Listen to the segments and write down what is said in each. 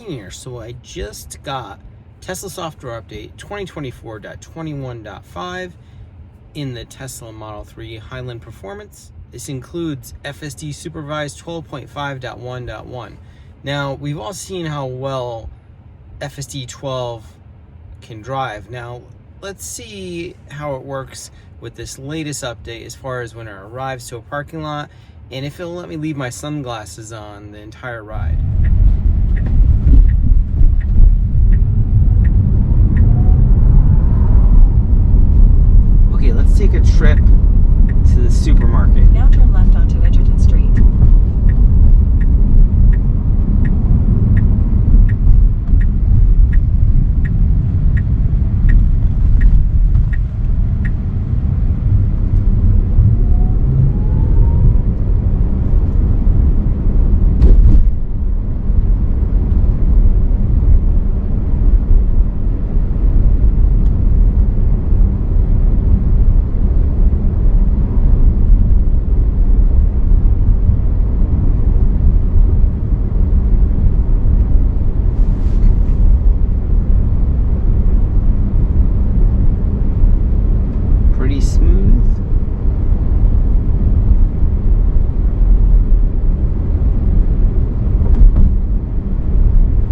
Keen here. So I just got Tesla software update 2024.21.5 in the Tesla Model 3 Highland Performance. This includes FSD Supervised 12.5.1.1. Now, we've all seen how well FSD 12 can drive. Now, let's see how it works with this latest update as far as when it arrives to a parking lot, and if it'll let me leave my sunglasses on the entire ride. Okay, let's take a trip to the supermarket. Now turn left onto Edgerton Street.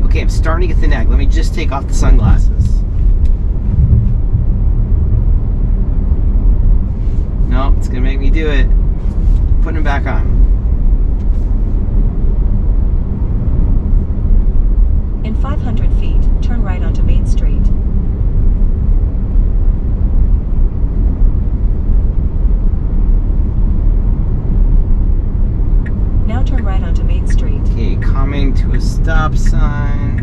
Okay, I'm starting to get the nag. Let me just take off the sunglasses. No, it's gonna make me do it. Putting them back on. In 500 feet, turn right onto Main Street. Now turn right onto Main Street. Okay, coming to a stop sign.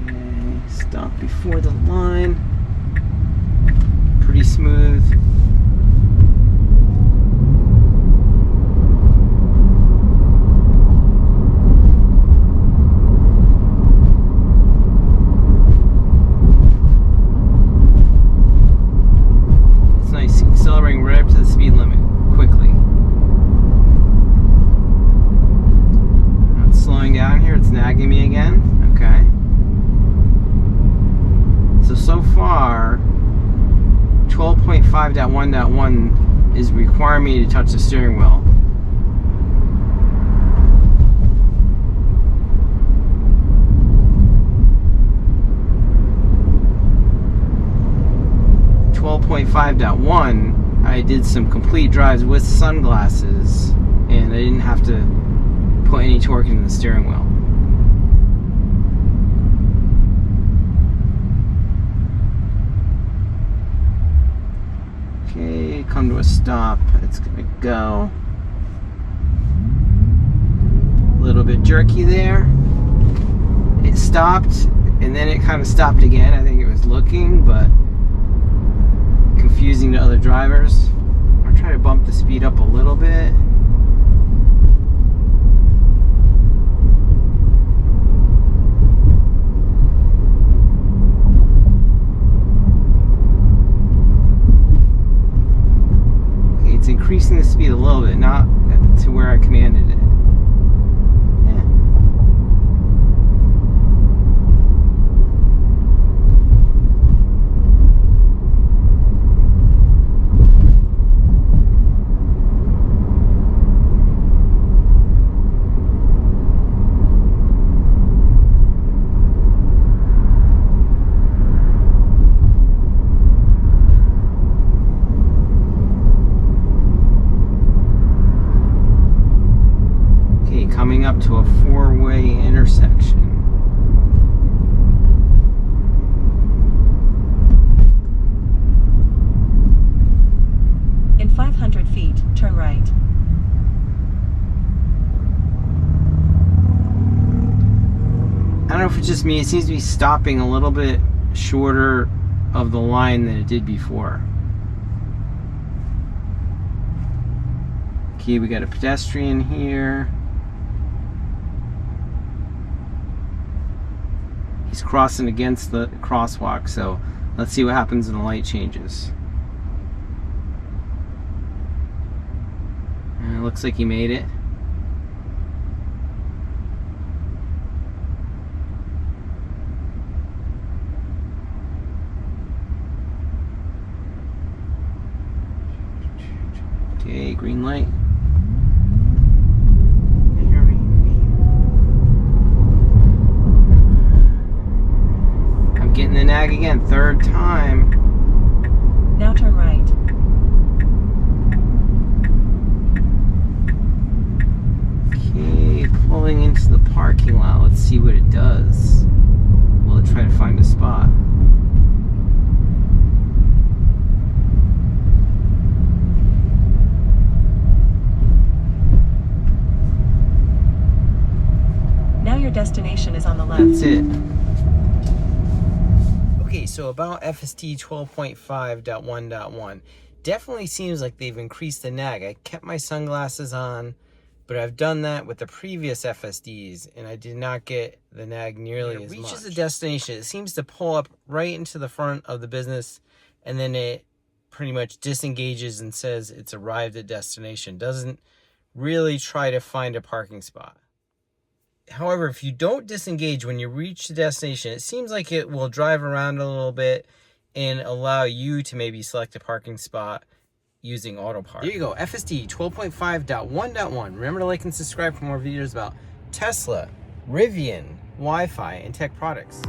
Okay, stop before the line. Pretty smooth. Accelerating right up to the speed limit quickly. Now it's slowing down here, it's nagging me again. Okay. So far, 12.5.1.1 is requiring me to touch the steering wheel. I did some complete drives with sunglasses, and I didn't have to put any torque into the steering wheel. Okay, come to a stop. It's gonna go. A little bit jerky there. It stopped, and then it kind of stopped again. I think it was looking, but confusing to other drivers. I'll try to bump the speed up a little bit. Okay, it's increasing the speed a little bit, not to where I commanded it. Coming up to a four-way intersection. In 500 feet, turn right. I don't know if it's just me, it seems to be stopping a little bit shorter of the line than it did before. Okay, we got a pedestrian here. He's crossing against the crosswalk, so let's see what happens when the light changes. it looks like he made it. Okay, green light. I'm getting the nag again, third time. Now turn right. Okay, pulling into the parking lot. Let's see what it does. Will it try to find a spot? Now your destination is on the left. That's it. Okay, so about FSD 12.5.1.1. Definitely seems like they've increased the nag. I kept my sunglasses on, but I've done that with the previous FSDs, and I did not get the nag nearly as much. It reaches the destination. It seems to pull up right into the front of the business, and then it pretty much disengages and says it's arrived at destination. Doesn't really try to find a parking spot. However, if you don't disengage when you reach the destination, it seems like it will drive around a little bit and allow you to maybe select a parking spot using auto park. There you go, FSD 12.5.1.1. Remember to like and subscribe for more videos about Tesla, Rivian, Wi-Fi, and tech products.